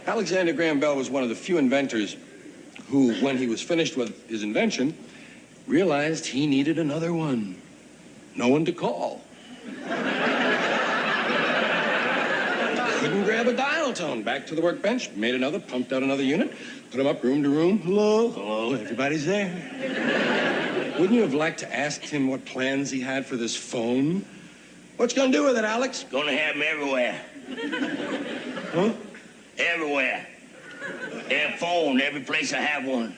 Alexander Graham Bell was one of the few inventors who, when he was finished with his invention, realized he needed another one. No one to call. Couldn't grab a dial tone. Back to the workbench, made another, pumped out another unit, put him up room to room. Hello, hello, everybody's there. Wouldn't you have liked to ask him what plans he had for this phone? What you gonna do with it, Alex? Gonna have them everywhere. Huh? Everywhere. Every phone, every place I have one.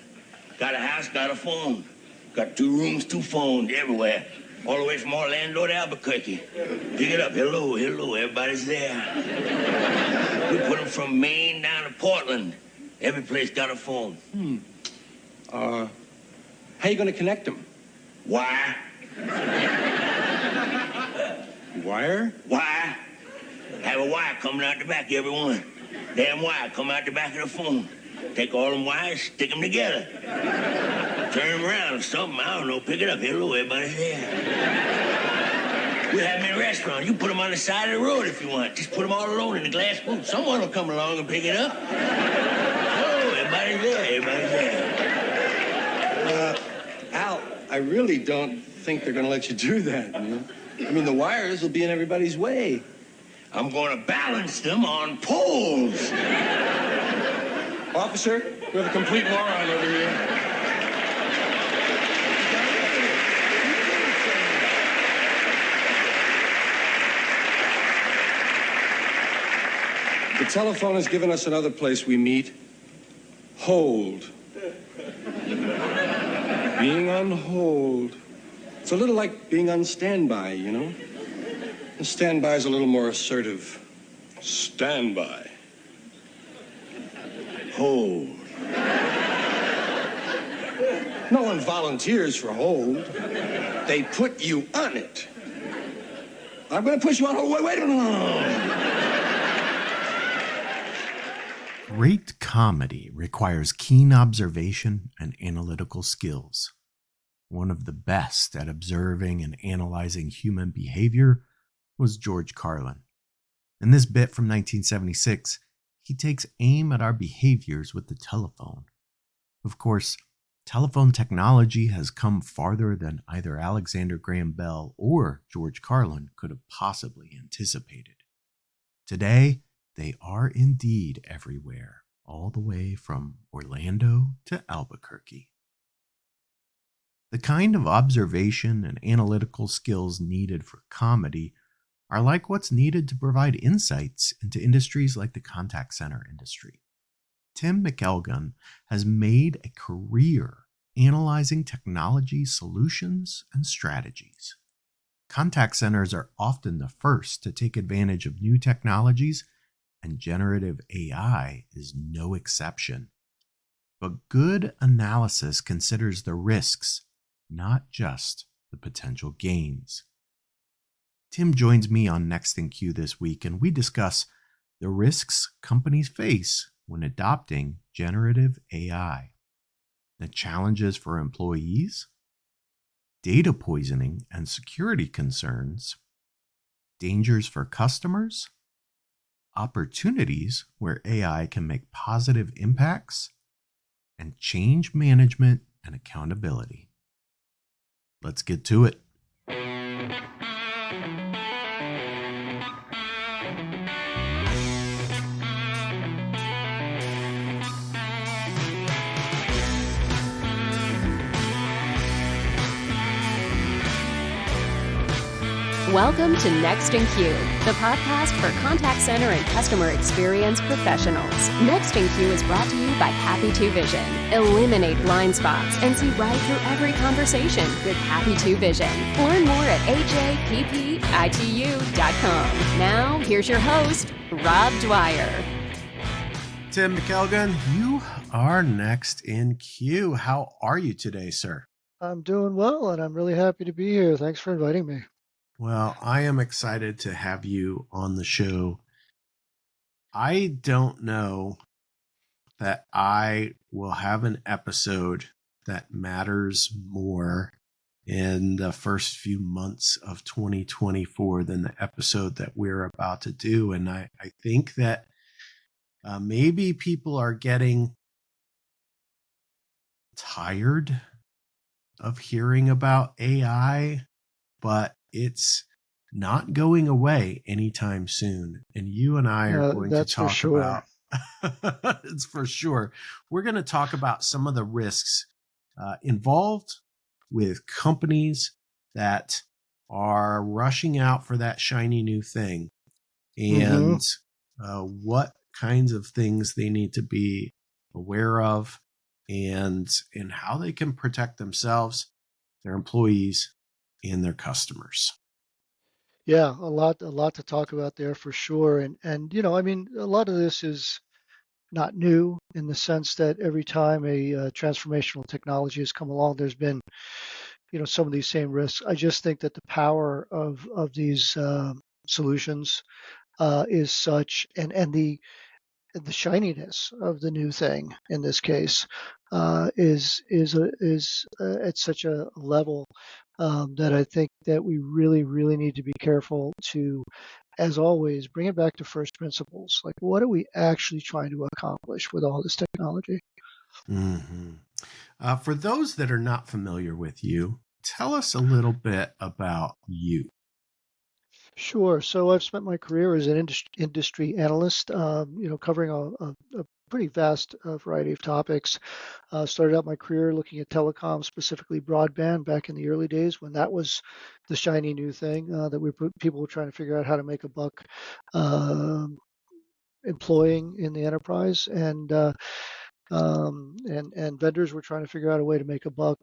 Got a house, got a phone. Got 2 rooms, 2 phones, everywhere. All the way from Orlando to Albuquerque. Pick it up. Hello, hello, everybody's there. We put them from Maine down to Portland. Every place got a phone. How you gonna connect them? Wire. Wire? Wire. Have a wire coming out the back of every one. Damn wire come out the back of the phone. Take all them wires, stick them together. Turn them around or something, I don't know. Pick it up. Hello, everybody's there. We have them in a restaurant. You put them on the side of the road if you want. Just put them all alone in the glass booth. Someone will come along and pick it up. Hello, everybody's there. Everybody's there. Al, I really don't think they're gonna let you do that. Man. I mean, the wires will be in everybody's way. I'm going to balance them on poles. Officer, we have a complete moron over here. The telephone has given us another place we meet. Hold. Being on hold. It's a little like being on standby, you know? The standby is a little more assertive. Standby. Hold. No one volunteers for hold. They put you on it. I'm going to push you on hold. Wait a minute. Great comedy requires keen observation and analytical skills. One of the best at observing and analyzing human behavior was George Carlin. In this bit from 1976, he takes aim at our behaviors with the telephone. Of course, telephone technology has come farther than either Alexander Graham Bell or George Carlin could have possibly anticipated. Today, they are indeed everywhere, all the way from Orlando to Albuquerque. The kind of observation and analytical skills needed for comedy are like what's needed to provide insights into industries like the contact center industry. Tim McElgunn has made a career analyzing technology solutions and strategies. Contact centers are often the first to take advantage of new technologies, and generative AI is no exception. But good analysis considers the risks, not just the potential gains. Tim joins me on Next in Queue this week, and we discuss the risks companies face when adopting generative AI, the challenges for employees, data poisoning and security concerns, dangers for customers, opportunities where AI can make positive impacts, and change management and accountability. Let's get to it. Welcome to Next in Queue, the podcast for contact center and customer experience professionals. Next in Queue is brought to you by Happy 2 Vision. Eliminate blind spots and see right through every conversation with Happy 2 Vision. Learn more at happitu.com. Now, here's your host, Rob Dwyer. Tim McElgunn, you are next in queue. How are you today, sir? I'm doing well, and I'm really happy to be here. Thanks for inviting me. Well, I am excited to have you on the show. I don't know that I will have an episode that matters more in the first few months of 2024 than the episode that we're about to do. And I think that Maybe people are getting tired of hearing about AI, but it's not going away anytime soon. And you and I are going to That's for talk sure. about it's for sure. We're going to talk about some of the risks involved with companies that are rushing out for that shiny new thing, Hmm. and what kinds of things they need to be aware of, and how they can protect themselves, their employees, and their customers. Yeah, a lot to talk about there for sure. And I mean, a lot of this is not new in the sense that every time a transformational technology has come along, there's been, some of these same risks. I just think that the power of these solutions is such, and the shininess of the new thing in this case is at such a level that I think that we really, really need to be careful to, as always, bring it back to first principles. Like, what are we actually trying to accomplish with all this technology? Mm-hmm. For those that are not familiar with you, tell us a little bit about you. Sure. So I've spent my career as an industry analyst, covering a pretty vast variety of topics. Started out my career looking at telecom, specifically broadband, back in the early days when that was the shiny new thing that people were trying to figure out how to make a buck um employing in the enterprise, and vendors were trying to figure out a way to make a buck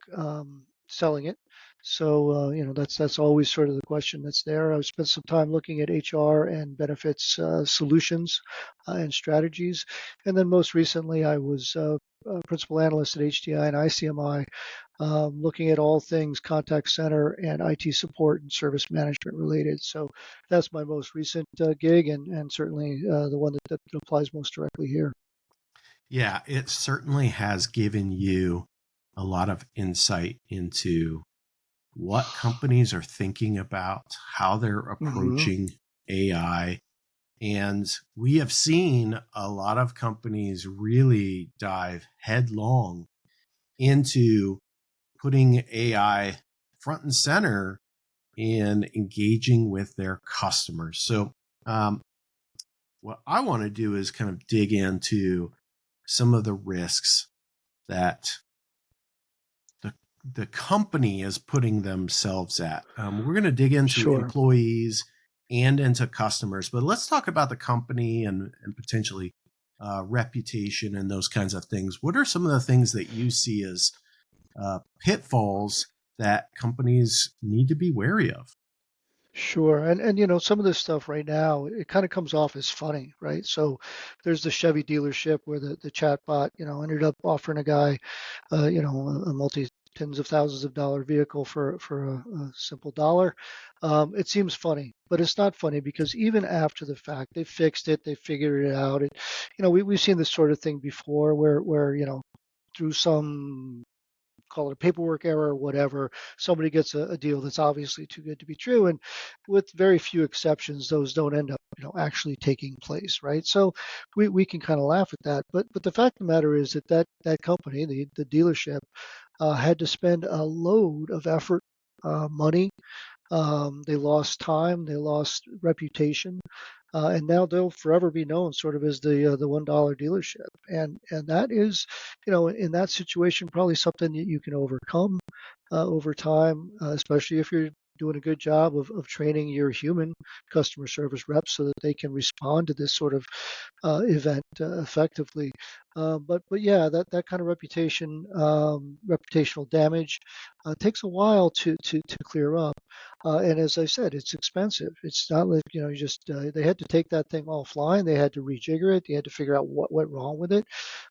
selling it. So that's always sort of the question that's there. I've spent some time looking at HR and benefits solutions and strategies, and then most recently I was a principal analyst at HDI and ICMI, looking at all things contact center and IT support and service management related. So that's my most recent gig, and certainly the one that applies most directly here. Yeah, it certainly has given you a lot of insight into what companies are thinking about, how they're Hmm. approaching AI. And we have seen a lot of companies really dive headlong into putting AI front and center in engaging with their customers. So, what I want to do is kind of dig into some of the risks that the the company is putting themselves at. We're going to dig into Sure. employees and into customers, but let's talk about the company and potentially reputation and those kinds of things. What are some of the things that you see as pitfalls that companies need to be wary of? Sure. And some of this stuff right now, it kind of comes off as funny, right? So there's the Chevy dealership where the chatbot, ended up offering a guy, a multi tens of thousands of dollar vehicle for a simple dollar. It seems funny, but it's not funny because even after the fact, they fixed it, they figured it out. We've seen this sort of thing before where through some, call it a paperwork error or whatever, somebody gets a deal that's obviously too good to be true. And with very few exceptions, those don't end up, actually taking place, right? So we can kind of laugh at that. But the fact of the matter is that company, the dealership, had to spend a load of effort, money. They lost time, they lost reputation, and now they'll forever be known sort of as the $1 dealership. And that is, in that situation, probably something that you can overcome over time, especially if you're doing a good job of training your human customer service reps so that they can respond to this sort of event effectively. But yeah, that kind of reputational damage takes a while to clear up. And as I said, it's expensive. It's not like, you just, they had to take that thing offline. They had to rejigger it. They had to figure out what went wrong with it.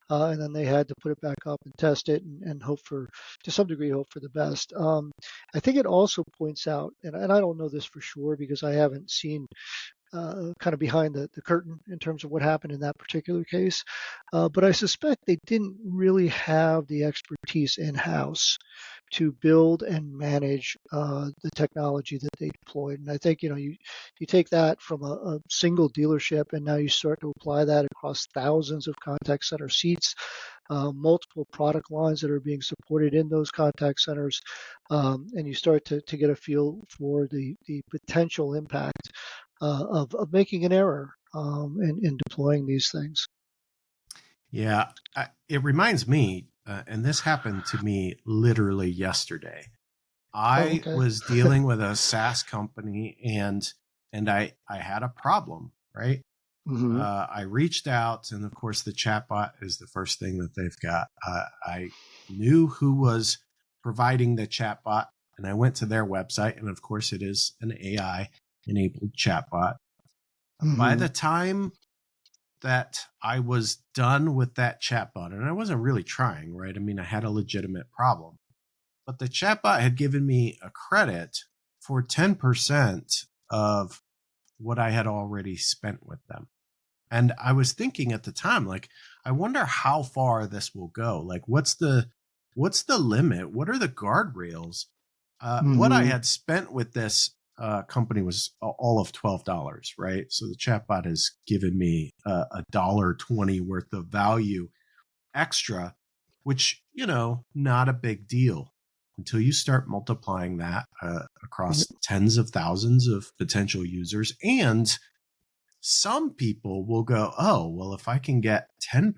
And then they had to put it back up and test it and hope for, to some degree, hope for the best. I think it also points out, and I don't know this for sure because I haven't seen kind of behind the curtain in terms of what happened in that particular case. But I suspect they didn't really have the expertise in house to build and manage the technology that they deployed. And I think you take that from a single dealership, and now you start to apply that across thousands of contact center seats, multiple product lines that are being supported in those contact centers, and you start to get a feel for the potential impact of making an error in deploying these things. Yeah, it reminds me, and this happened to me literally yesterday. Oh, I okay. was dealing with a SaaS company, and I had a problem, right? Hmm. I reached out, and of course, the chatbot is the first thing that they've got. I knew who was providing the chatbot, and I went to their website, and of course, it is an AI-enabled chatbot. By Hmm. the time that I was done with that chatbot, and I wasn't really trying, right? I mean, I had a legitimate problem, but the chatbot had given me a credit for 10% of what I had already spent with them. And I was thinking at the time, like, I wonder how far this will go. Like, what's the limit? What are the guardrails? What I Hmm. had spent with this company was all of $12, right? So the chatbot has given me $1.20 worth of value extra, which, not a big deal until you start multiplying that across tens of thousands of potential users. And some people will go, oh, well, if I can get 10%,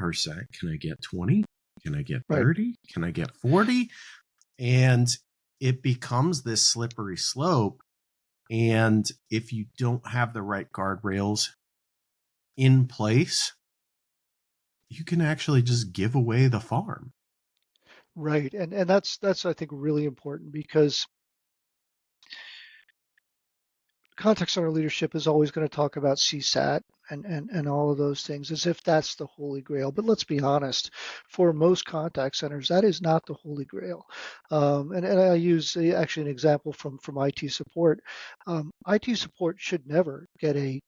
can I get 20? Can I get Right. 30? Can I get 40? And it becomes this slippery slope. And if you don't have the right guardrails in place, you can actually just give away the farm. Right. And that's I think really important, because contact center leadership is always going to talk about CSAT and all of those things as if that's the holy grail. But let's be honest, for most contact centers, that is not the holy grail. And I use actually an example from IT support. IT support should never get a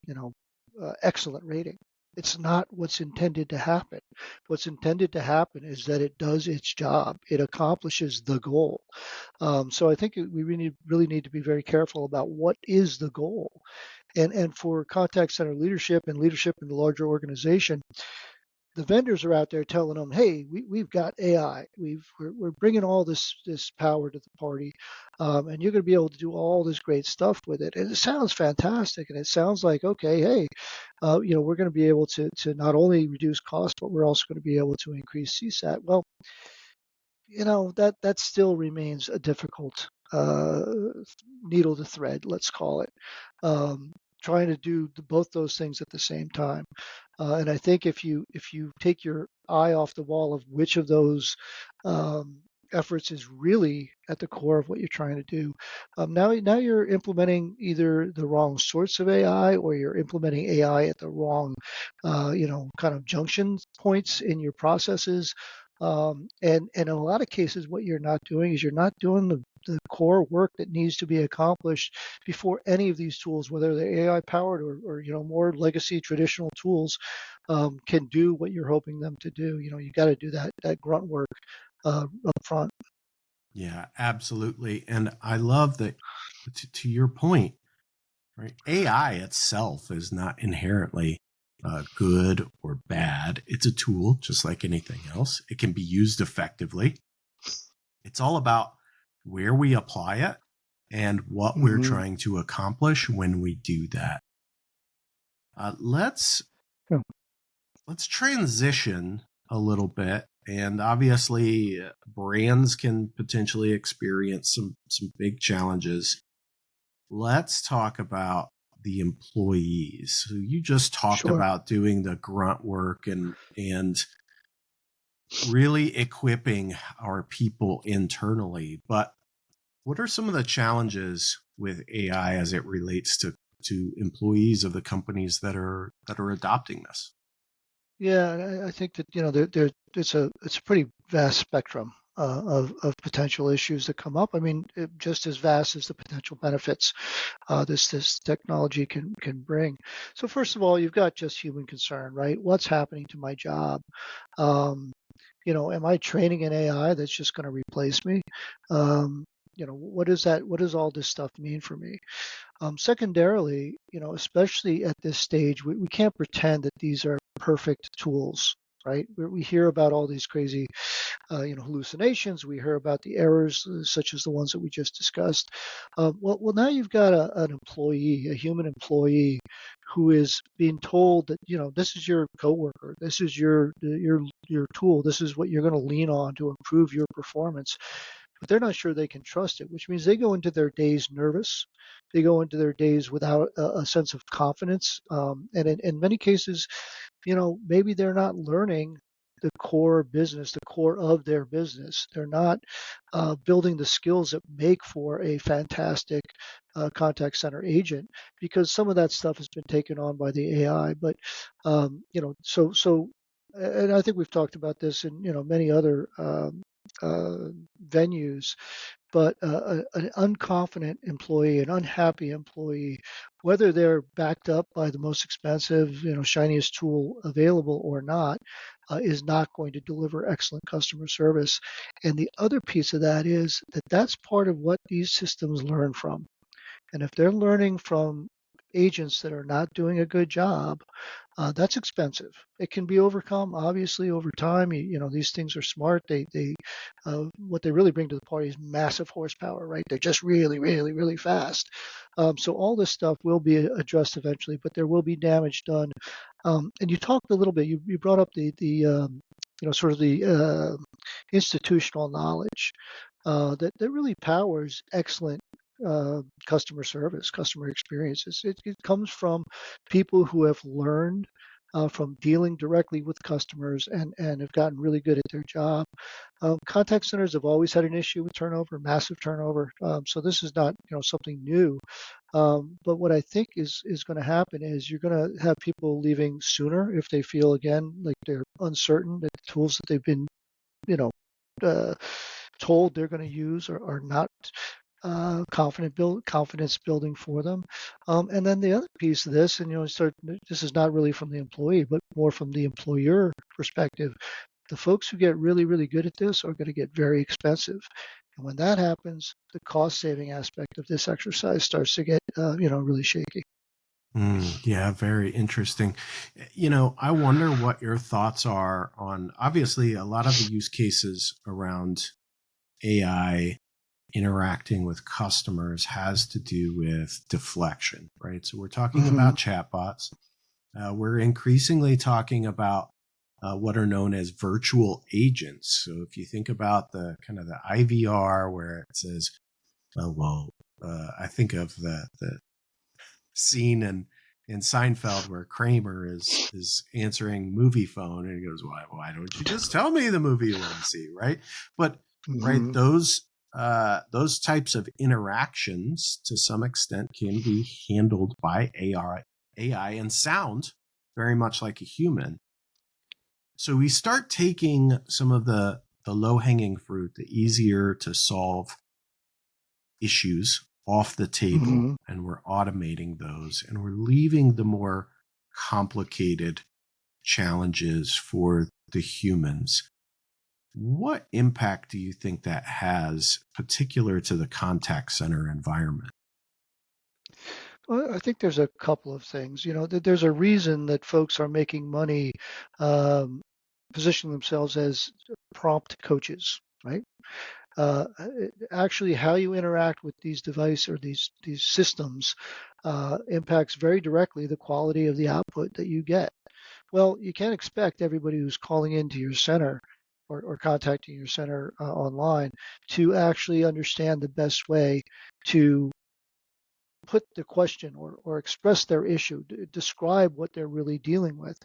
excellent rating. It's not what's intended to happen. What's intended to happen is that it does its job. It accomplishes the goal. So I think we really need to be very careful about what is the goal. And for contact center leadership and leadership in the larger organization, the vendors are out there telling them, "Hey, we've got AI. We're bringing all this power to the party, and you're going to be able to do all this great stuff with it." And it sounds fantastic, and it sounds like, okay, hey, we're going to be able to not only reduce costs, but we're also going to be able to increase CSAT. Well, that still remains a difficult needle to thread, let's call it. Um, Trying to do both those things at the same time. And I think if you take your eye off the ball of which of those um, efforts is really at the core of what you're trying to do, now you're implementing either the wrong sorts of AI, or you're implementing AI at the wrong, kind of junction points in your processes. And in a lot of cases, what you're not doing is you're not doing the core work that needs to be accomplished before any of these tools, whether they're AI powered or more legacy traditional tools, can do what you're hoping them to do. You got to do that grunt work up front. Yeah, absolutely. And I love that, to your point, right? AI itself is not inherently good or bad. It's a tool, just like anything else. It can be used effectively. It's all about where we apply it and what we're Hmm. trying to accomplish when we do that. Let's Yeah, transition a little bit, and obviously, brands can potentially experience some big challenges. Let's talk about the employees. So you just talked sure. about doing the grunt work and really equipping our people internally, but what are some of the challenges with AI as it relates to employees of the companies that are adopting this? Yeah, and I think that it's a pretty vast spectrum. of potential issues that come up. I mean, just as vast as the potential benefits this technology can bring. So first of all, you've got just human concern, right? What's happening to my job? Um, am I training an AI that's just going to replace me? What is that? What does all this stuff mean for me? Secondarily, especially at this stage, we can't pretend that these are perfect tools, right? We hear about all these crazy, hallucinations. We hear about the errors, such as the ones that we just discussed. Well, now you've got an employee, a human employee, who is being told that this is your coworker, this is your tool, this is what you're going to lean on to improve your performance, but they're not sure they can trust it, which means they go into their days nervous. They go into their days without a sense of confidence. And in many cases, maybe they're not learning the core business, the core of their business. They're not building the skills that make for a fantastic contact center agent, because some of that stuff has been taken on by the AI. But and I think we've talked about this in many other uh, venues, but an unconfident employee, an unhappy employee, whether they're backed up by the most expensive, shiniest tool available or not, is not going to deliver excellent customer service. And the other piece of that is that that's part of what these systems learn from. And if they're learning from agents that are not doing a good job, that's expensive. It can be overcome, obviously, over time. These things are smart. What they really bring to the party is massive horsepower, right? They're just really, really, really fast. So all this stuff will be addressed eventually, but there will be damage done. And you talked a little bit. You brought up sort of the institutional knowledge that really powers excellent customer service, customer experiences. It comes from people who have learned from dealing directly with customers and have gotten really good at their job. Contact centers have always had an issue with turnover, massive turnover. So this is not something new. But what I think is going to happen is you're going to have people leaving sooner if they feel again like they're uncertain that the tools that they've been you know uh, told they're going to use are not confidence building for them. And then the other piece of this, and this is not really from the employee, but more from the employer perspective. The folks who get really, really good at this are going to get very expensive. And when that happens, the cost saving aspect of this exercise starts to get, really shaky. Yeah, very interesting. I wonder what your thoughts are on obviously a lot of the use cases around AI interacting with customers has to do with deflection, right? So we're talking Mm-hmm. about chatbots. We're increasingly talking about what are known as virtual agents. So if you think about the kind of the IVR where it says, I think of the scene in Seinfeld where Kramer is answering movie phone and he goes, why don't you just tell me the movie you want to see, right? But right, Mm-hmm. those types of interactions to some extent can be handled by AI and sound very much like a human. So we start taking some of the low hanging fruit, the easier to solve issues off the table, Mm-hmm. and we're automating those, and we're leaving the more complicated challenges for the humans. What impact do you think that has, particular to the contact center environment? Well, I think there's a couple of things. There's a reason that folks are making money, um, positioning themselves as prompt coaches, right? Actually, how you interact with these devices or these systems impacts very directly the quality of the output that you get. Well, you can't expect everybody who's calling into your center or contacting your center online to actually understand the best way to put the question or express their issue, describe what they're really dealing with.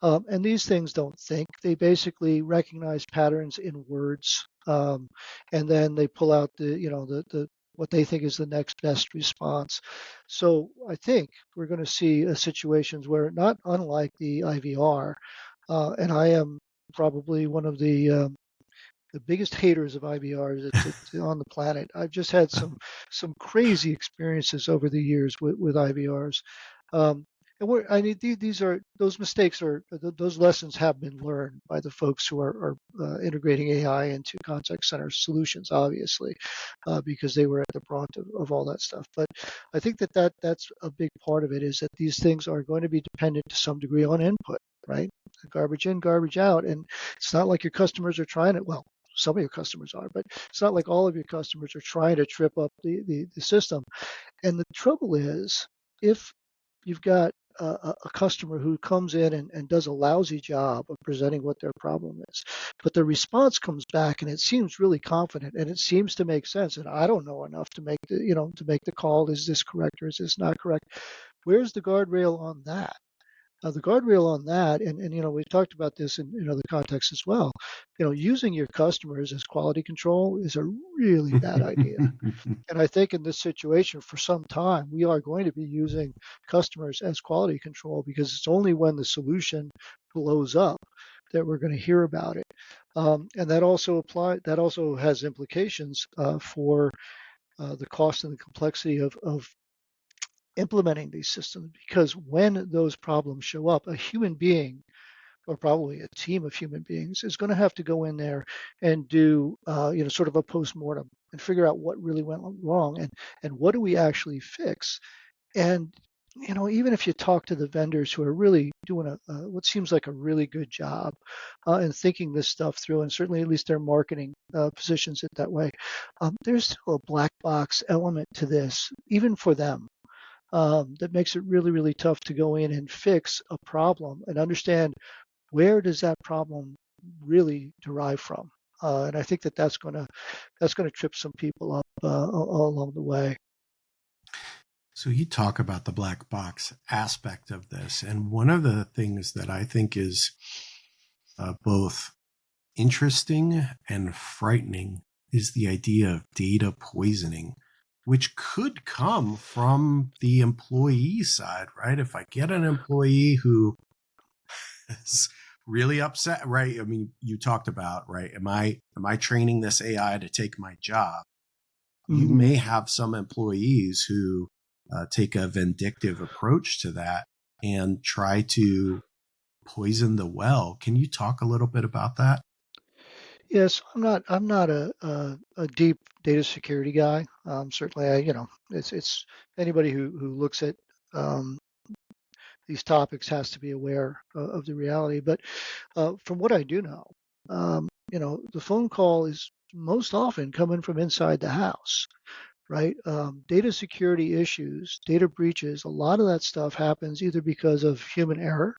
And these things don't think. They basically recognize patterns in words, and then they pull out the what they think is the next best response. So I think we're going to see situations where, not unlike the IVR, and I am probably one of the the biggest haters of IVRs on the planet. I've just had some crazy experiences over the years with IVRs. Um, and I mean, these are those mistakes are those lessons have been learned by the folks who are integrating AI into contact center solutions, obviously, because they were at the brunt of all that stuff. But I think that's a big part of it, is that these things are going to be dependent to some degree on input, right? Garbage in, garbage out, and it's not like your customers are trying to. Well, some of your customers are, but it's not like all of your customers are trying to trip up the system. And the trouble is, if you've got a customer who comes in and does a lousy job of presenting what their problem is, but the response comes back and it seems really confident and it seems to make sense, and I don't know enough to make the call. Is this correct or is this not correct? Where's the guardrail on that? The guardrail on that, and we've talked about this in other contexts as well. Using your customers as quality control is a really bad idea. And I think in this situation, for some time, we are going to be using customers as quality control, because it's only when the solution blows up that we're going to hear about it. And that also has implications for the cost and the complexity of implementing these systems, because when those problems show up, a human being, or probably a team of human beings, is going to have to go in there and do sort of a post-mortem and figure out what really went wrong, and what do we actually fix. And even if you talk to the vendors who are really doing what seems like a really good job in thinking this stuff through, and certainly at least their marketing positions it that way, there's still a black box element to this, even for them, that makes it really, really tough to go in and fix a problem and understand where does that problem really derive from. And I think that's going to trip some people up along the way. So you talk about the black box aspect of this, and one of the things that I think is both interesting and frightening is the idea of data poisoning, which could come from the employee side, right? If I get an employee who is really upset, right? I mean, you talked about, right? Am I training this AI to take my job? You Mm-hmm. may have some employees who take a vindictive approach to that and try to poison the well. Can you talk a little bit about that? Yes, I'm not a deep data security guy. Certainly, it's anybody who looks at um, these topics has to be aware of the reality. But from what I do know, the phone call is most often coming from inside the house, right? Data security issues, data breaches, a lot of that stuff happens either because of human error,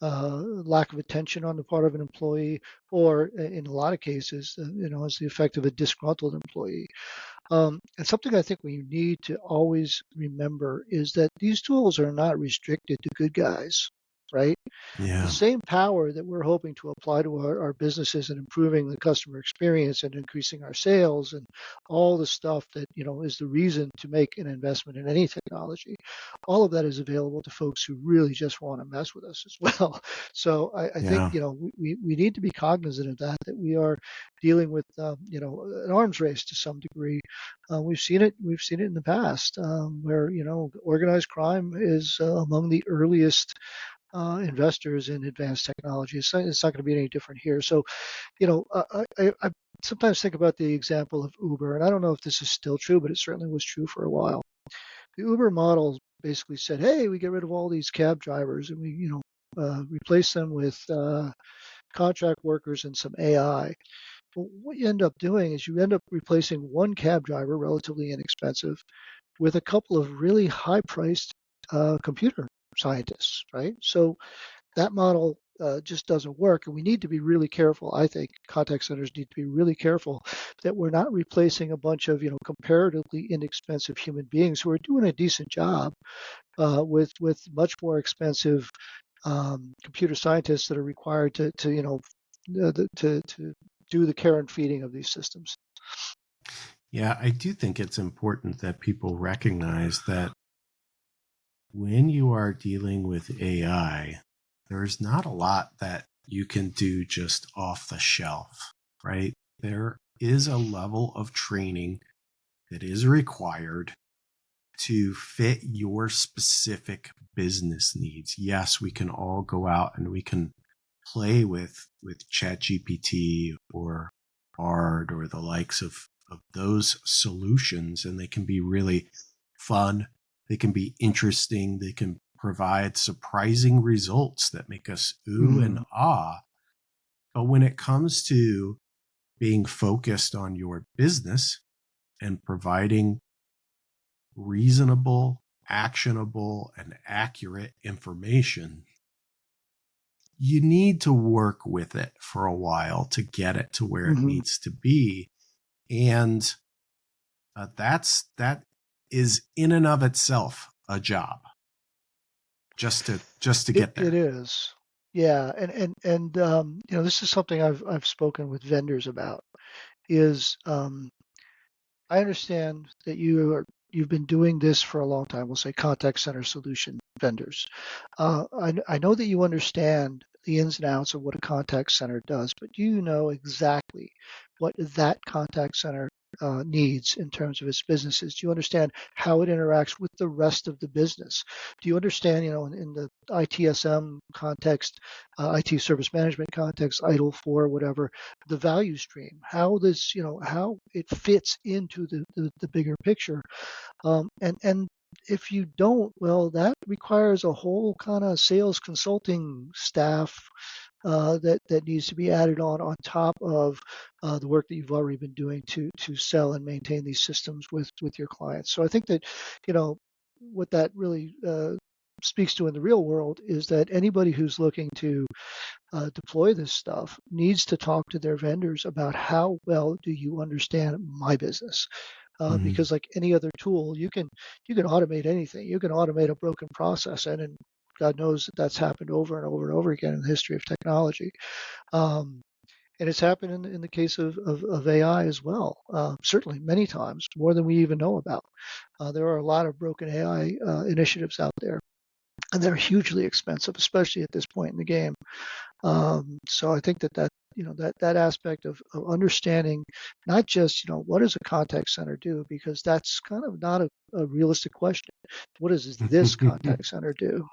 lack of attention on the part of an employee, or in a lot of cases, as the effect of a disgruntled employee. And something I think we need to always remember is that these tools are not restricted to good guys, right? The Yeah. same power that we're hoping to apply to our businesses and improving the customer experience and increasing our sales and all the stuff that is the reason to make an investment in any technology, all of that is available to folks who really just want to mess with us as well. So I think Yeah. we need to be cognizant of that we are dealing with an arms race to some degree. We've seen it in the past, where organized crime is among the earliest investors in advanced technology. It's not going to be any different here. So, I sometimes think about the example of Uber, and I don't know if this is still true, but it certainly was true for a while. The Uber model basically said, "Hey, we get rid of all these cab drivers, and we, replace them with contract workers and some AI." Well, what you end up doing is you end up replacing one cab driver, relatively inexpensive, with a couple of really high-priced computer scientists, right? So that model just doesn't work. And we need to be really careful. I think contact centers need to be really careful that we're not replacing a bunch of, comparatively inexpensive human beings who are doing a decent job with much more expensive computer scientists that are required to do the care and feeding of these systems. Yeah, I do think it's important that people recognize that when you are dealing with AI, there's not a lot that you can do just off the shelf, right? there is a level of training that is required to fit your specific business needs. Yes, we can all go out and we can play with ChatGPT or Bard or the likes of those solutions, and they can be really fun. They can be interesting. They can provide surprising results that make us ooh and ah. But when it comes to being focused on your business and providing reasonable, actionable, and accurate information, you need to work with it for a while to get it to where it Mm-hmm. needs to be. And that is in and of itself a job just to get It there. is. Yeah, and this is something I've spoken with vendors about is I understand that you've been doing this for a long time. We'll say contact center solution vendors. I know that you understand the ins and outs of what a contact center does, but do you know exactly what that contact center needs in terms of its businesses? Do you understand how it interacts with the rest of the business? Do you understand, in the ITSM context, IT service management context, IDLE 4, whatever, the value stream, how this, how it fits into the bigger picture. And if you don't, well, that requires a whole kind of sales consulting staff that needs to be added on top of the work that you've already been doing to sell and maintain these systems with your clients. So I think that, what that really speaks to in the real world is that anybody who's looking to deploy this stuff needs to talk to their vendors about how well do you understand my business. Mhm. Because like any other tool, you can automate anything. You can automate a broken process, and God knows that that's happened over and over and over again in the history of technology. Um, and it's happened in the case of AI as well. Certainly, many times, more than we even know about. There are a lot of broken AI initiatives out there, and they're hugely expensive, especially at this point in the game. So I think that aspect of understanding not just what does a contact center do, because that's kind of not a realistic question. What does this contact center do?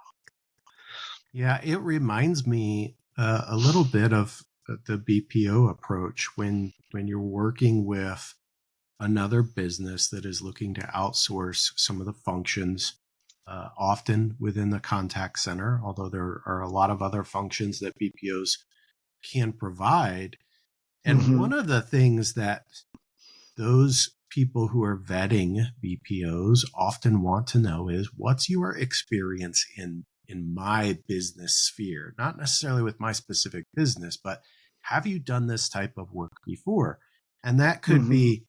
Yeah, it reminds me a little bit of the BPO approach when you're working with another business that is looking to outsource some of the functions, often within the contact center, although there are a lot of other functions that BPOs can provide. And Hmm. one of the things that those people who are vetting BPOs often want to know is what's your experience in my business sphere, not necessarily with my specific business, but have you done this type of work before? And that could Hmm. be,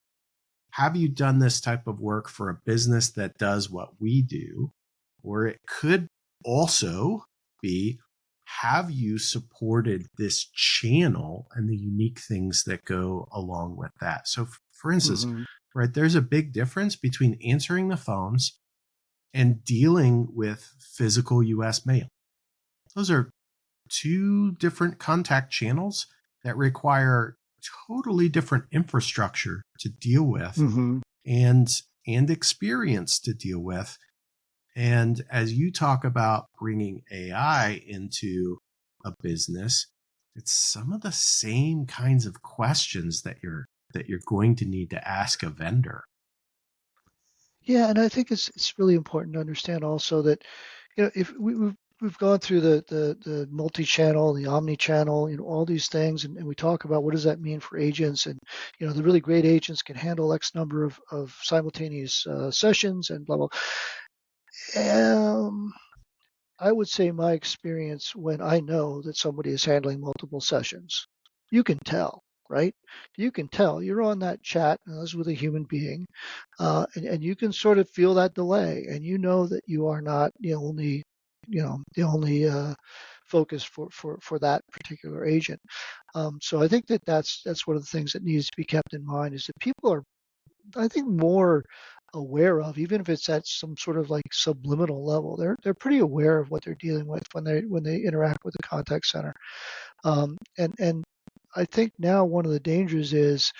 have you done this type of work for a business that does what we do? Or it could also be, have you supported this channel and the unique things that go along with that? So, for instance, Hmm. right, there's a big difference between answering the phones and dealing with physical US mail. Those are two different contact channels that require totally different infrastructure to deal with Hmm. and experience to deal with. And as you talk about bringing AI into a business, it's some of the same kinds of questions that you're going to need to ask a vendor. Yeah, and I think it's really important to understand also that if we've gone through the multi-channel, the omni-channel, all these things, and we talk about what does that mean for agents, and the really great agents can handle X number of simultaneous sessions and blah blah. Um, I would say my experience when I know that somebody is handling multiple sessions, you can tell, right? You can tell you're on that chat as with a human being, and you can sort of feel that delay, and you know that you are not the only focus for that particular agent. So I think that's one of the things that needs to be kept in mind is that people are, I think, more aware of, even if it's at some sort of like subliminal level. They're pretty aware of what they're dealing with when they interact with the contact center. And I think now one of the dangers is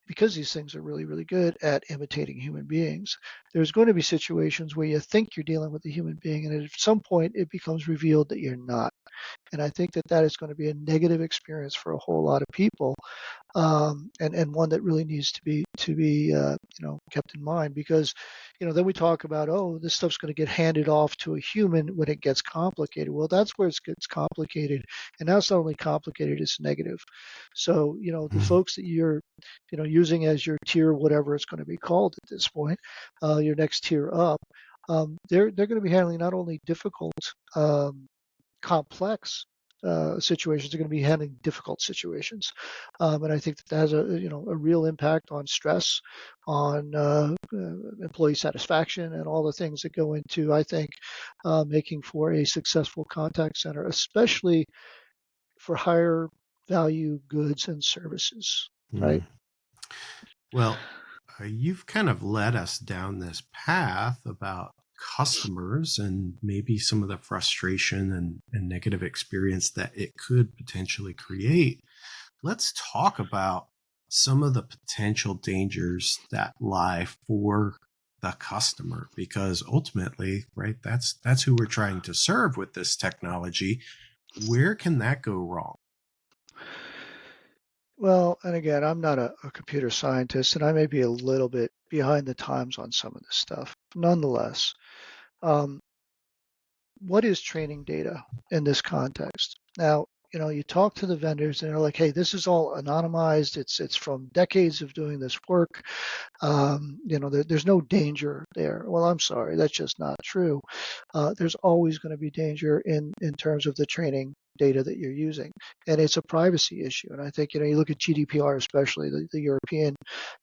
because these things are really, really good at imitating human beings, there's going to be situations where you think you're dealing with a human being, and at some point it becomes revealed that you're not. And I think that that is going to be a negative experience for a whole lot of people, and one that really needs to be kept in mind because then we talk about, oh, this stuff's going to get handed off to a human when it gets complicated. Well, that's where it gets complicated, and now it's not only complicated, it's negative. So the Mm. folks that you're using as your tier, whatever it's going to be called at this point, your next tier up, they're going to be handling not only difficult, complex situations, are going to be handling difficult situations, and I think that has a real impact on stress, on employee satisfaction, and all the things that go into, I think, making for a successful contact center, especially for higher value goods and services, right? Mm. Well, you've kind of led us down this path about customers and maybe some of the frustration and negative experience that it could potentially create. Let's talk about some of the potential dangers that lie for the customer, because ultimately, right, that's who we're trying to serve with this technology. Where can that go wrong? Well, and again, I'm not a computer scientist, and I may be a little bit behind the times on some of this stuff. Nonetheless, um, what is training data in this context? Now, you talk to the vendors and they're like, hey, this is all anonymized. It's from decades of doing this work. There's no danger there. Well, I'm sorry, that's just not true. There's always going to be danger in terms of the training data that you're using, and it's a privacy issue. And I think you look at GDPR, especially the European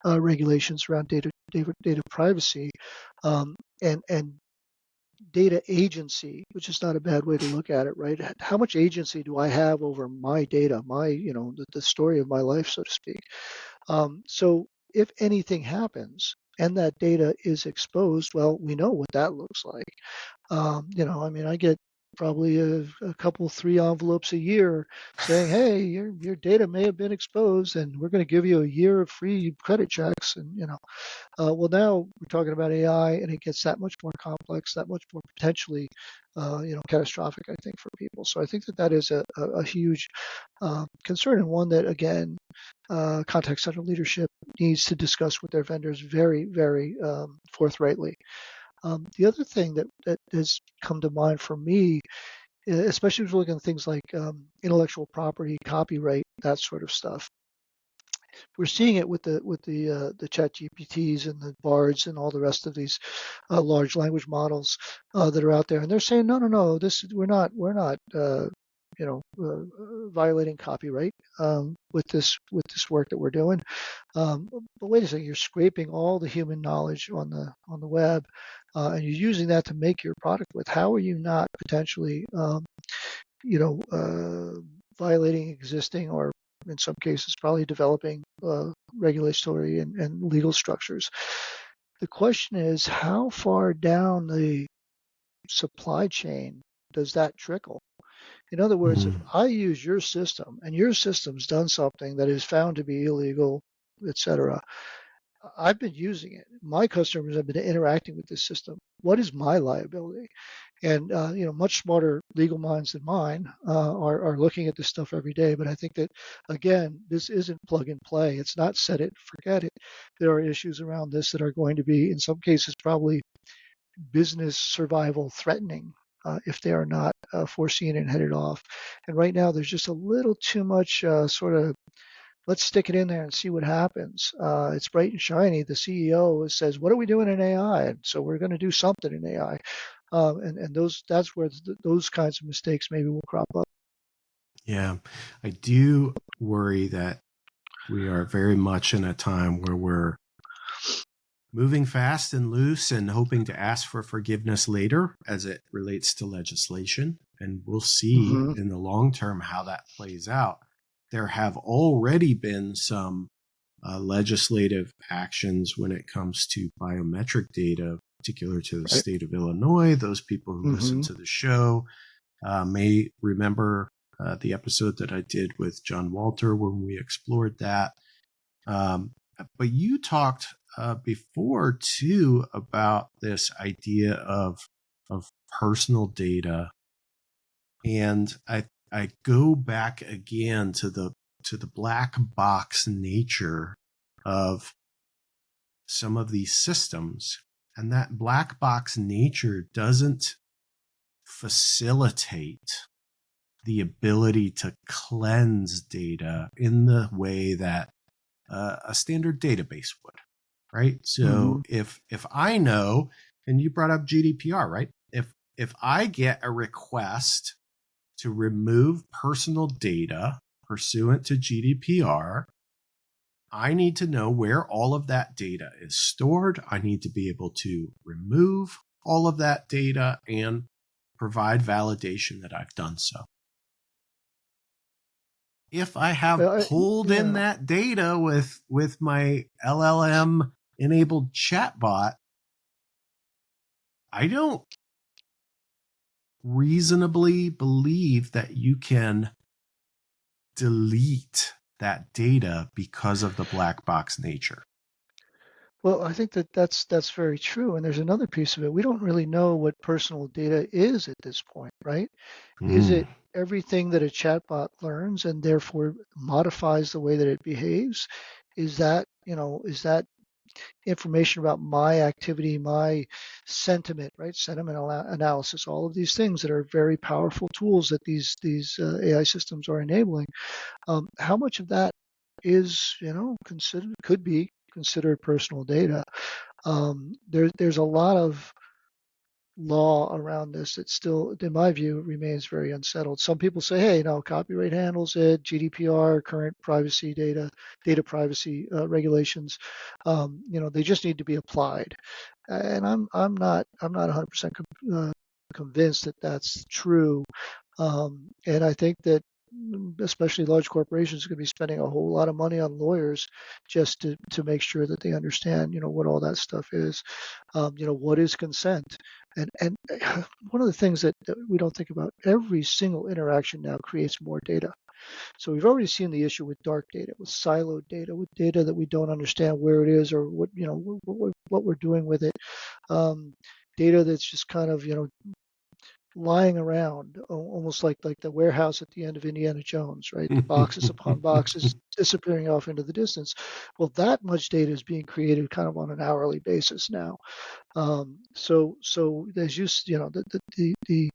regulations around data privacy, and data agency, which is not a bad way to look at it, right? How much agency do I have over my data, the story of my life, so to speak? So if anything happens and that data is exposed, well, we know what that looks like. I get probably a couple, three envelopes a year saying, hey, your data may have been exposed and we're going to give you a year of free credit checks. And, well, now we're talking about AI, and it gets that much more complex, that much more potentially, catastrophic, I think, for people. So I think that is a huge concern, and one that, again, contact center leadership needs to discuss with their vendors very, very forthrightly. The other thing that has come to mind for me, especially if we're looking at things like intellectual property, copyright, that sort of stuff, we're seeing it with the chat GPTs and the bards and all the rest of these large language models that are out there, and they're saying no, this we're not violating copyright with this work that we're doing. But wait a second, you're scraping all the human knowledge on the web, and you're using that to make your product with. How are you not potentially violating existing, or in some cases probably developing regulatory and legal structures? The question is, how far down the supply chain does that trickle? In other words, if Mm. I use your system and your system's done something that is found to be illegal, etc., I've been using it. My customers have been interacting with this system. What is my liability? And much smarter legal minds than mine are looking at this stuff every day. But I think that, again, this isn't plug and play. It's not set it, forget it. There are issues around this that are going to be, in some cases, probably business survival threatening if they are not foreseen and headed off. And right now, there's just a little too much sort of, let's stick it in there and see what happens. It's bright and shiny. The CEO says, what are we doing in AI? And so we're going to do something in AI. And that's where those kinds of mistakes maybe will crop up. Yeah, I do worry that we are very much in a time where we're moving fast and loose and hoping to ask for forgiveness later as it relates to legislation. And we'll see Mm-hmm. in the long term how that plays out. There have already been some legislative actions when it comes to biometric data, particular to the Right. state of Illinois. Those people who listen Mm-hmm. to the show may remember the episode that I did with John Walter when we explored that. But you talked before too about this idea of personal data, and I go back again to the black box nature of some of these systems, and that black box nature doesn't facilitate the ability to cleanse data in the way that a standard database would, right? So if I know, and you brought up GDPR, right? If I get a request to remove personal data pursuant to GDPR, I need to know where all of that data is stored. I need to be able to remove all of that data and provide validation that I've done so. If I have pulled in that data with my LLM enabled chatbot, I don't reasonably believe that you can delete that data because of the black box nature. Well, I think that's very true. And there's another piece of it. We don't really know what personal data is at this point, right? Is it everything that a chatbot learns and therefore modifies the way that it behaves? Is that, is that information about my activity, my sentiment, right? Sentiment analysis, all of these things that are very powerful tools that these AI systems are enabling. How much of that is, could be considered personal data? There's a lot of law around this that still, in my view, remains very unsettled. Some people say, hey, copyright handles it, GDPR, current privacy data privacy regulations, they just need to be applied. And I'm not 100% convinced that that's true. And I think that especially large corporations are going to be spending a whole lot of money on lawyers just to make sure that they understand, what all that stuff is. What is consent? And one of the things that we don't think about, every single interaction now creates more data. So we've already seen the issue with dark data, with siloed data, with data that we don't understand where it is or what we're doing with it. Data that's just kind of, lying around, almost like the warehouse at the end of Indiana Jones, right? The boxes upon boxes disappearing off into the distance. Well, that much data is being created kind of on an hourly basis now. So there's just, the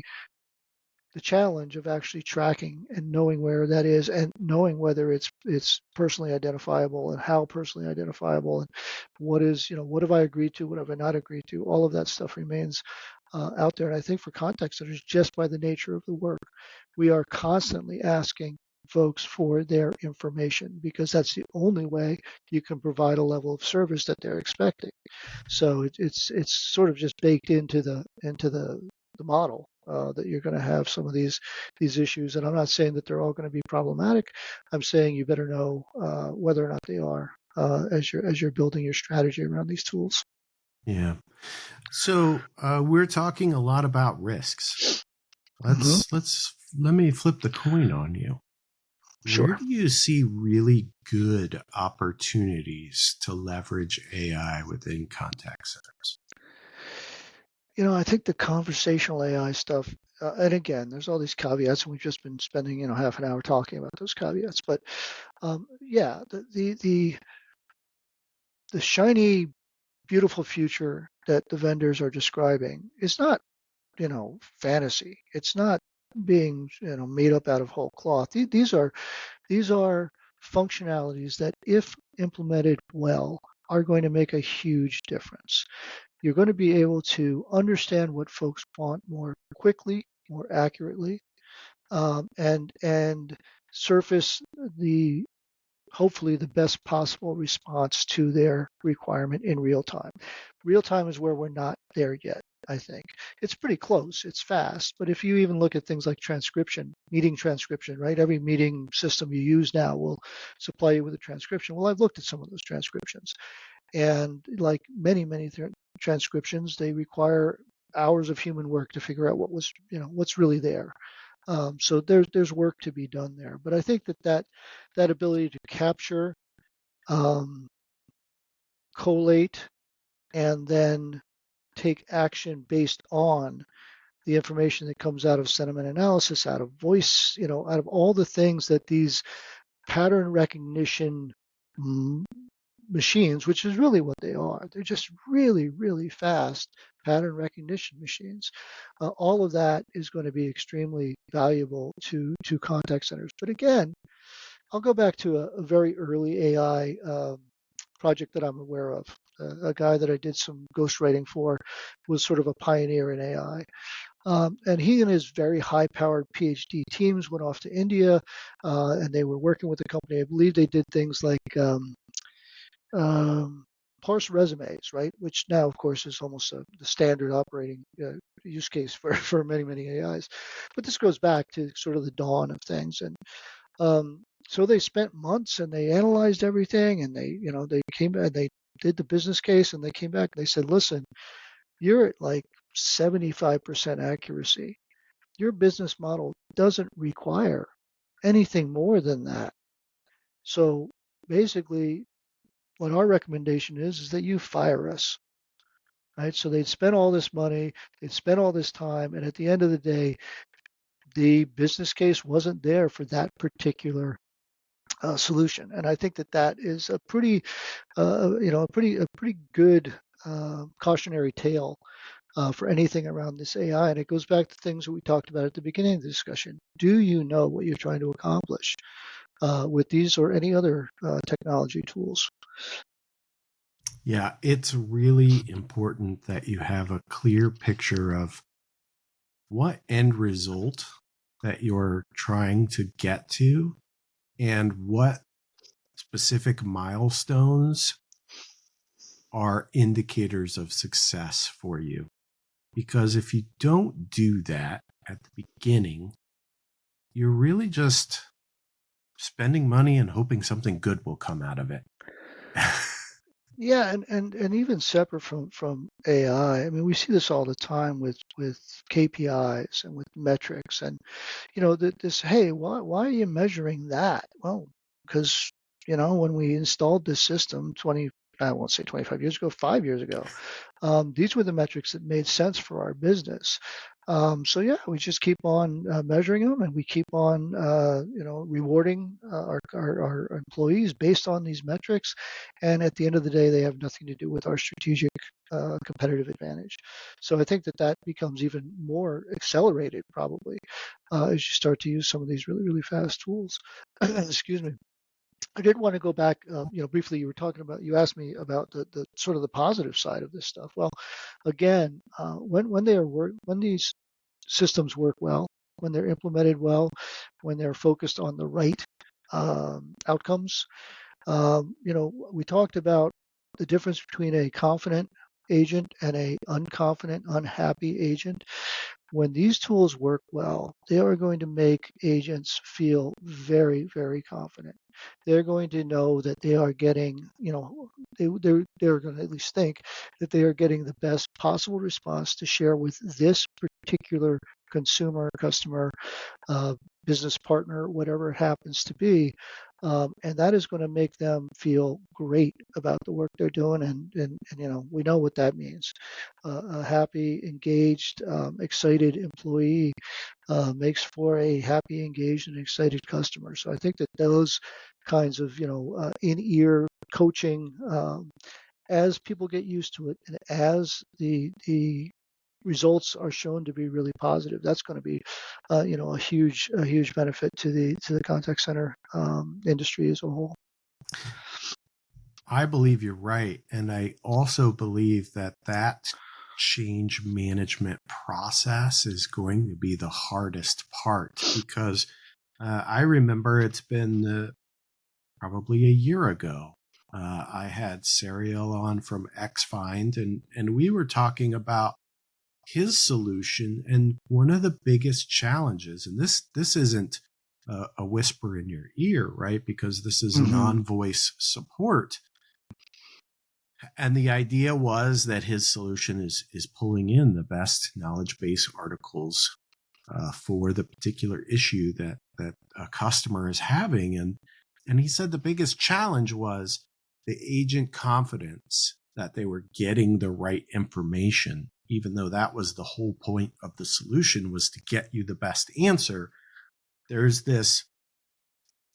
challenge of actually tracking and knowing where that is and knowing whether it's personally identifiable and how personally identifiable and what is, what have I agreed to, what have I not agreed to, all of that stuff remains out there. And I think for contact centers, just by the nature of the work, we are constantly asking folks for their information because that's the only way you can provide a level of service that they're expecting. So it's sort of just baked into the model that you're going to have some of these issues. And I'm not saying that they're all going to be problematic. I'm saying you better know whether or not they are as you're building your strategy around these tools. Yeah. So we're talking a lot about risks. Let me flip the coin on you. Sure. Where do you see really good opportunities to leverage AI within contact centers? I think the conversational AI stuff, and again, there's all these caveats, and we've just been spending, half an hour talking about those caveats. But yeah, the shiny, beautiful future that the vendors are describing is not, fantasy. It's not being, made up out of whole cloth. These are functionalities that, if implemented well, are going to make a huge difference. You're going to be able to understand what folks want more quickly, more accurately, and surface hopefully the best possible response to their requirement in real time. Real time is where we're not there yet, I think. It's pretty close, it's fast, but if you even look at things like transcription, meeting transcription, right? Every meeting system you use now will supply you with a transcription. Well, I've looked at some of those transcriptions, and like many, transcriptions, they require hours of human work to figure out what's really there. So there's work to be done there. But I think that ability to capture, um, collate, and then take action based on the information that comes out of sentiment analysis, out of voice, out of all the things that these pattern recognition machines, which is really what they are. They're just really, really fast pattern recognition machines. All of that is going to be extremely valuable to contact centers. But again, I'll go back to a very early AI project that I'm aware of. A guy that I did some ghostwriting for was sort of a pioneer in AI. And he and his very high-powered PhD teams went off to India, and they were working with the company. I believe they did things like um, parse resumes, right? Which now, of course, is almost the standard operating use case for many, many AIs. But this goes back to sort of the dawn of things. And so they spent months and they analyzed everything, and they came and they did the business case, and they came back and they said, listen, you're at like 75% accuracy. Your business model doesn't require anything more than that. So basically, what our recommendation is that you fire us, right? So they'd spent all this money, they'd spent all this time, and at the end of the day, the business case wasn't there for that particular solution. And I think that is a pretty, a pretty good cautionary tale for anything around this AI. And it goes back to things that we talked about at the beginning of the discussion. Do you know what you're trying to accomplish with these or any other technology tools? Yeah, it's really important that you have a clear picture of what end result that you're trying to get to and what specific milestones are indicators of success for you. Because if you don't do that at the beginning, you're really just spending money and hoping something good will come out of it. Yeah, and even separate from AI, I mean, we see this all the time with KPIs and with metrics, and this, hey, why are you measuring that? Well, because when we installed this system I won't say 25 years ago, 5 years ago, these were the metrics that made sense for our business. So yeah, we just keep on measuring them, and we keep on rewarding our employees based on these metrics. And at the end of the day, they have nothing to do with our strategic competitive advantage. So I think that becomes even more accelerated probably as you start to use some of these really, really fast tools. Excuse me. I did want to go back, briefly. You asked me about the sort of the positive side of this stuff. Well, again, when these systems work well, when they're implemented well, when they're focused on the right outcomes, we talked about the difference between a confident agent and a unconfident, unhappy agent. When these tools work well, they are going to make agents feel very, very confident. They're going to know that they are getting, they're going to at least think that they are getting the best possible response to share with this particular consumer, customer, business partner, whatever it happens to be. And that is going to make them feel great about the work they're doing. And we know what that means. A happy, engaged, excited employee makes for a happy, engaged, and excited customer. So I think that those kinds of, in-ear coaching, as people get used to it, and as the results are shown to be really positive, that's going to be, a huge benefit to the contact center industry as a whole. I believe you're right. And I also believe that change management process is going to be the hardest part because I remember it's been probably a year ago. I had Serial on from XFind, and we were talking about his solution. And one of the biggest challenges, and this isn't a whisper in your ear, right? Because this is non-voice support. And the idea was that his solution is pulling in the best knowledge base articles for the particular issue that a customer is having. And he said the biggest challenge was the agent confidence that they were getting the right information, even though that was the whole point of the solution, was to get you the best answer. There's this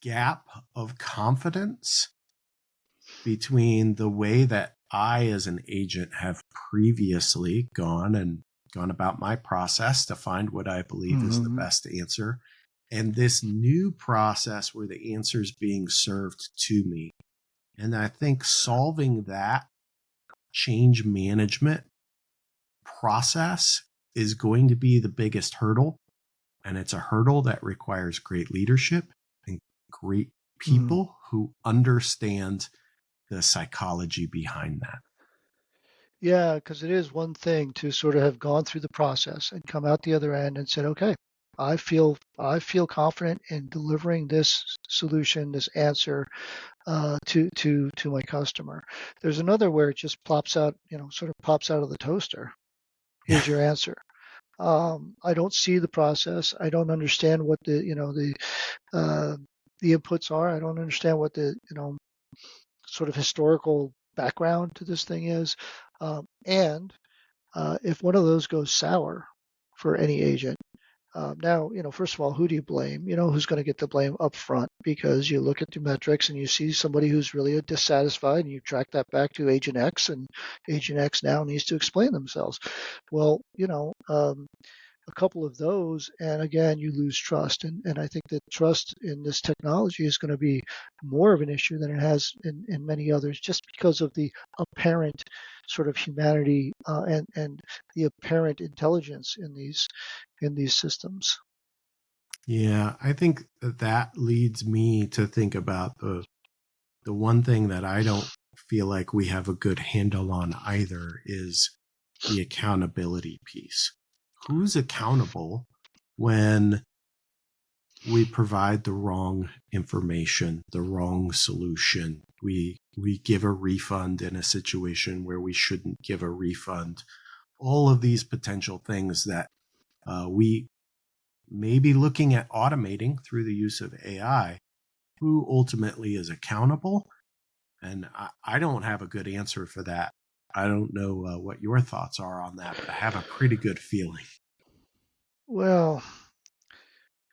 gap of confidence between the way that I, as an agent, have previously gone about my process to find what I believe is the best answer, and this new process where the answer is being served to me. And I think solving that change management process is going to be the biggest hurdle. And it's a hurdle that requires great leadership and great people who understand the psychology behind that. Yeah, because it is one thing to sort of have gone through the process and come out the other end and said, okay, I feel confident in delivering this solution, this answer to my customer. There's another where it just plops out, sort of pops out of the toaster. Here's your answer. I don't see the process. I don't understand what the inputs are. I don't understand what the sort of historical background to this thing is. And if one of those goes sour for any agent, now, first of all, who do you blame? Who's going to get the blame up front? Because you look at the metrics and you see somebody who's really dissatisfied, and you track that back to Agent X, and Agent X now needs to explain themselves. Well, a couple of those, and again, you lose trust. And I think that trust in this technology is going to be more of an issue than it has in many others, just because of the apparent sort of humanity and the apparent intelligence in these systems. Yeah, I think that leads me to think about the one thing that I don't feel like we have a good handle on either is the accountability piece. Who's accountable when we provide the wrong information, the wrong solution? We give a refund in a situation where we shouldn't give a refund. All of these potential things that we may be looking at automating through the use of AI. Who ultimately is accountable? And I don't have a good answer for that. I don't know what your thoughts are on that, but I have a pretty good feeling. Well,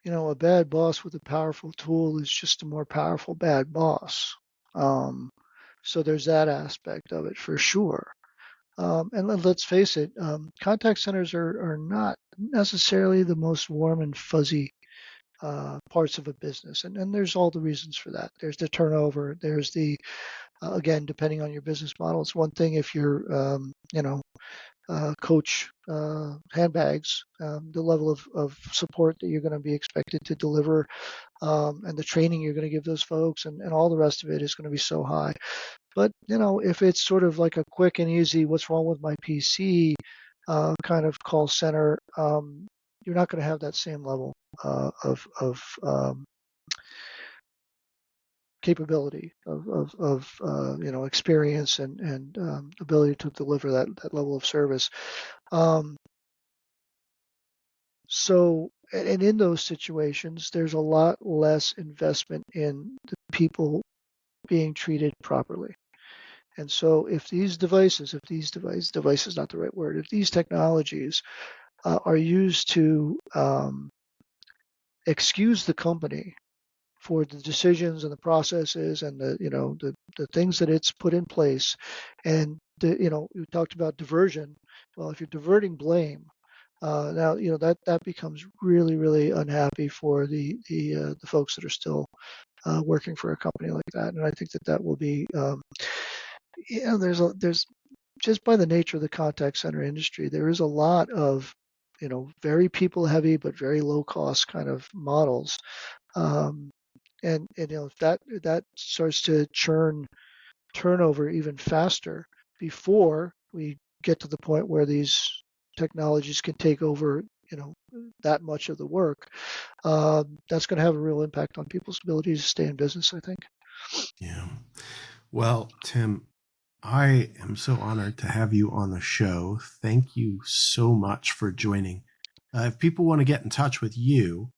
a bad boss with a powerful tool is just a more powerful bad boss. So there's that aspect of it for sure. And let's face it, contact centers are not necessarily the most warm and fuzzy parts of a business. And there's all the reasons for that. There's the turnover. There's the, again, depending on your business model, it's one thing if you're, coach handbags, the level of support that you're going to be expected to deliver, and the training you're going to give those folks, and all the rest of it is going to be so high. But if it's sort of like a quick and easy, what's wrong with my PC kind of call center, you're not going to have that same level of capability of experience and ability to deliver that level of service. So, and in those situations, there's a lot less investment in the people being treated properly. And so if these devices, device is not the right word, if these technologies are used to excuse the company for the decisions and the processes and the things that it's put in place, and we talked about diversion. Well, if you're diverting blame, now that becomes really, really unhappy for the folks that are still working for a company like that. And I think that will be there's just by the nature of the contact center industry, there is a lot of very people heavy but very low cost kind of models. And if that starts to turnover even faster before we get to the point where these technologies can take over that much of the work, that's going to have a real impact on people's ability to stay in business, I think. Yeah. Well, Tim, I am so honored to have you on the show. Thank you so much for joining If people want to get in touch with you,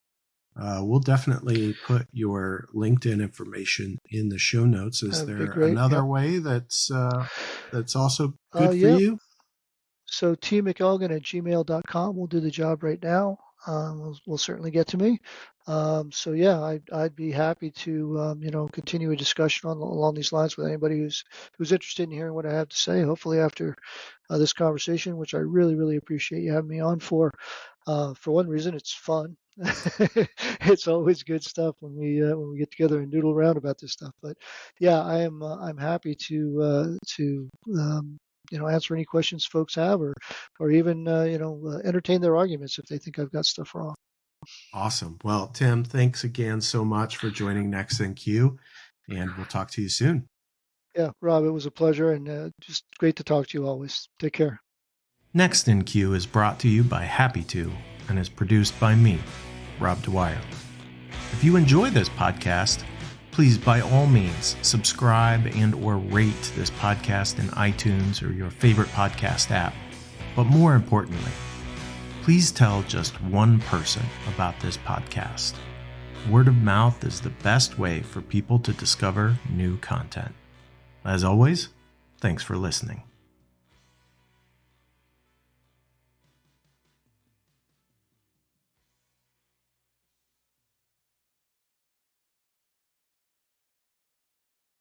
we'll definitely put your LinkedIn information in the show notes. Is That'd be there great. another Yep. way that's also good for Yep. you? So tmcelgun@gmail.com will do the job right now. Will certainly get to me. So yeah, I'd be happy to continue a discussion along these lines with anybody who's interested in hearing what I have to say. Hopefully after this conversation, which I really really appreciate you having me on for. For one reason, it's fun. It's always good stuff when we get together and doodle around about this stuff. But yeah, I'm happy to answer any questions folks have, or even entertain their arguments if they think I've got stuff wrong. Awesome. Well, Tim, thanks again so much for joining Next in Queue, and we'll talk to you soon. Yeah, Rob, it was a pleasure and just great to talk to you always. Take care. Next in Queue is brought to you by Happy To and is produced by me, Rob Dwyer. If you enjoy this podcast, please by all means subscribe and or rate this podcast in iTunes or your favorite podcast app. But more importantly, please tell just one person about this podcast. Word of mouth is the best way for people to discover new content. As always, thanks for listening.